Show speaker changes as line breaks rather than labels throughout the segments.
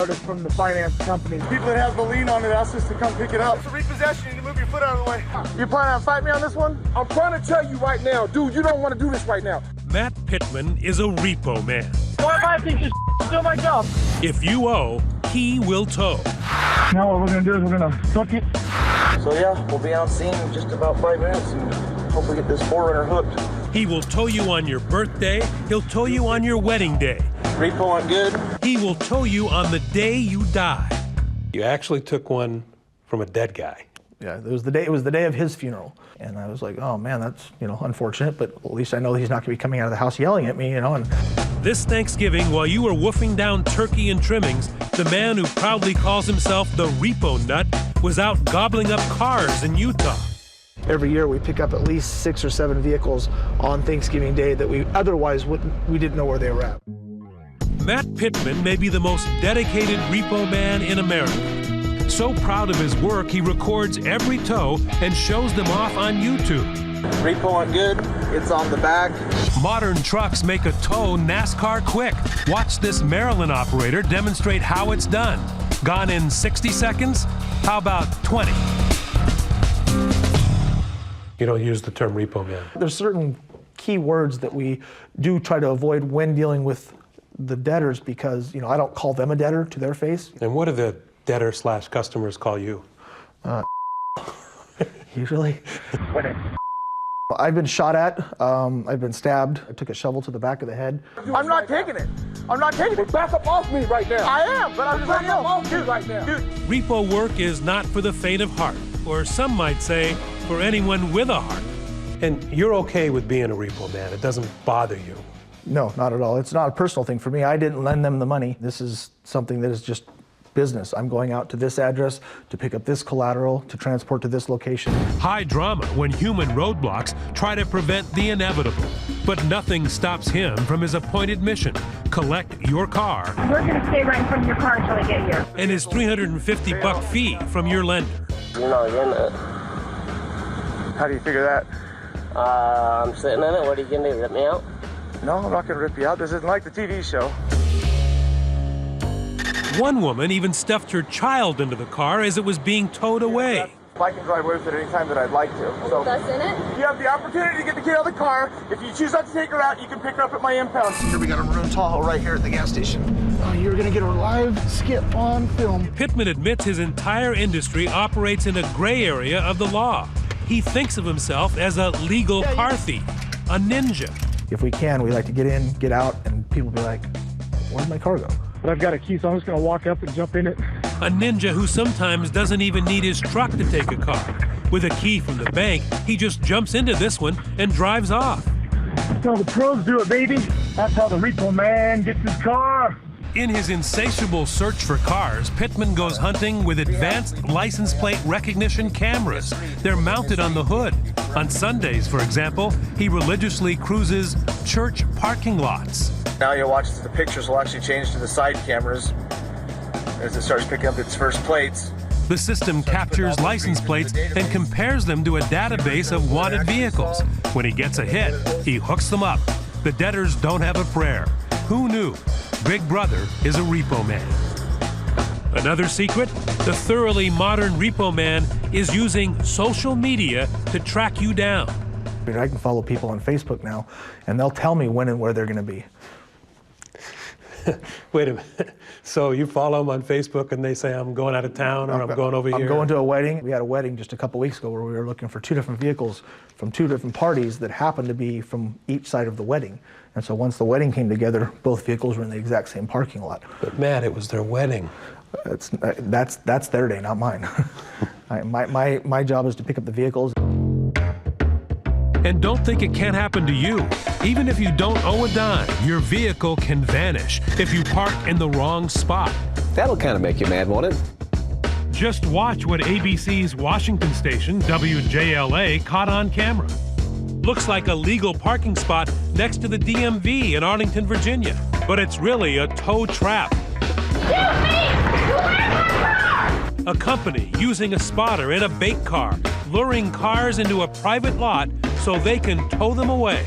artist from the finance company.
People that have the lien on it asked us to come pick it up.
It's a repossession. You need to move your foot out of the way.
You planning on fighting me on this one?
I'm trying to tell you right now, dude, you don't want to do this right now.
Matt Pittman is a repo man.
Why am I thinking still my job?
If you owe, he will tow.
Now what we're going to do is we're going to hook it.
So yeah, we'll be on scene in just about 5 minutes and hopefully get this 4Runner hooked.
He will tow you on your birthday. He'll tow you on your wedding day.
Repo went good.
He will tow you on the day you die. You actually took one from a dead guy.
Yeah, it was the day of his funeral. And I was like, oh man, that's, unfortunate, but at least I know he's not gonna be coming out of the house yelling at me, and
This Thanksgiving, while you were woofing down turkey and trimmings, the man who proudly calls himself the repo nut was out gobbling up cars in Utah.
Every year we pick up at least 6 or 7 vehicles on Thanksgiving Day that we otherwise we didn't know where they were at.
Matt Pittman may be the most dedicated repo man in America. So proud of his work, he records every tow and shows them off on YouTube.
Repo went good. It's on the back.
Modern trucks make a tow NASCAR quick. Watch this Maryland operator demonstrate how it's done. Gone in 60 seconds? How about 20? You don't use the term repo man.
There's certain key words that we do try to avoid when dealing with the debtors because, I don't call them a debtor to their face.
And what do the debtor/customers call you?
Usually. I've been shot at, I've been stabbed. I took a shovel to the back of the head.
I'm not taking it. I'm not taking it. Back up off me right now.
I am, but I'm just
back up off me right now.
Dude, repo work is not for the faint of heart, or some might say, for anyone with a heart. And you're okay with being a repo man. It doesn't bother you.
No, not at all. It's not a personal thing for me. I didn't lend them the money. This is something that is just business. I'm going out to this address to pick up this collateral to transport to this location.
High drama when human roadblocks try to prevent the inevitable. But nothing stops him from his appointed mission: collect your car.
We're going to stay right in front of your car until I get here.
And his $350 fee from your lender.
You're not in it.
How do you figure that?
I'm sitting in it. What are you going to do? Rip me out?
No, I'm not going to rip you out. This isn't like the TV show.
One woman even stuffed her child into the car as it was being towed away.
I can drive with it any time that I'd like to. So
That's in it?
you have the opportunity to get the kid out of the car. If you choose not to take her out, you can pick her up at my impound.
Here we got a maroon Tahoe right here at the gas station. You're gonna get a live skip on film.
Pittman admits his entire industry operates in a gray area of the law. He thinks of himself as a legal car thief, a ninja.
If we can, we like to get in, get out, and people be like, where'd my car go?
But I've got a key, so I'm just going to walk up and jump in it.
A ninja who sometimes doesn't even need his truck to take a car. With a key from the bank, he just jumps into this one and drives off.
That's how the pros do it, baby. That's how the repo man gets his car.
In his insatiable search for cars, Pittman goes hunting with advanced license plate recognition cameras. They're mounted on the hood. On Sundays, for example, he religiously cruises church parking lots.
Now you'll watch the pictures will actually change to the side cameras as it starts picking up its first plates.
The system captures license plates and compares them to a database of wanted vehicles. When he gets a hit, he hooks them up. The debtors don't have a prayer. Who knew? Big Brother is a repo man. Another secret? The thoroughly modern repo man is using social media to track you down.
I can follow people on Facebook now, and they'll tell me when and where they're gonna be.
Wait a minute. So you follow them on Facebook and they say, I'm going out of town or I'm going over here?
I'm going to a wedding. We had a wedding just a couple weeks ago where we were looking for 2 different vehicles from 2 different parties that happened to be from each side of the wedding. And so once the wedding came together, both vehicles were in the exact same parking lot.
But Matt, it was their wedding.
That's their day, not mine. My job is to pick up the vehicles.
And don't think it can't happen to you. Even if you don't owe a dime, your vehicle can vanish if you park in the wrong spot.
That'll kind of make you mad, won't it?
Just watch what ABC's Washington station, WJLA, caught on camera. Looks like a legal parking spot next to the DMV in Arlington, Virginia. But it's really a tow trap. A company using a spotter in a bait car, luring cars into a private lot so they can tow them away.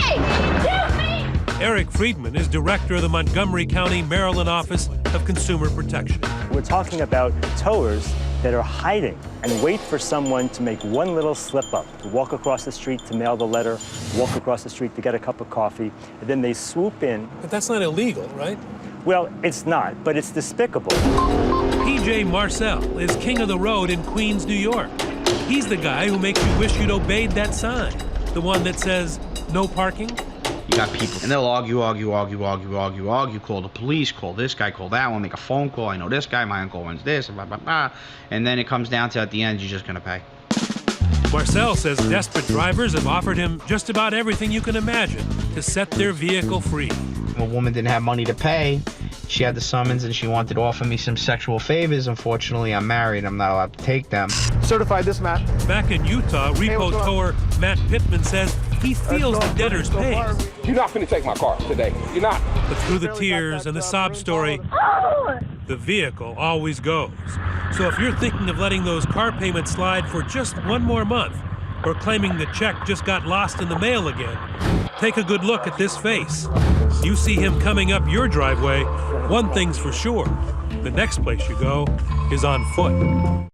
Hey!
Eric Friedman is director of the Montgomery County, Maryland Office of Consumer Protection.
We're talking about towers that are hiding and wait for someone to make one little slip up, to walk across the street to mail the letter, walk across the street to get a cup of coffee, and then they swoop in.
But that's not illegal, right?
Well, it's not, but it's despicable.
PJ Marcel is king of the road in Queens, New York. He's the guy who makes you wish you'd obeyed that sign, the one that says no parking.
You got people, and they'll argue, call the police, call this guy, call that one, make a phone call, I know this guy, my uncle wants this, blah, blah, blah. And then it comes down to, at the end, you're just gonna pay.
Marcel says desperate drivers have offered him just about everything you can imagine to set their vehicle free.
A woman didn't have money to pay. She had the summons and she wanted to offer me some sexual favors. Unfortunately, I'm married. I'm not allowed to take them.
Certified this, Matt.
Back in Utah, repo tower Matt Pittman says he feels the debtor's pain.
You're not finna take my car today. You're not.
But through the tears and the sob story, the vehicle always goes. So if you're thinking of letting those car payments slide for just one more month, or claiming the check just got lost in the mail again, take a good look at this face. You see him coming up your driveway, one thing's for sure, the next place you go is on foot.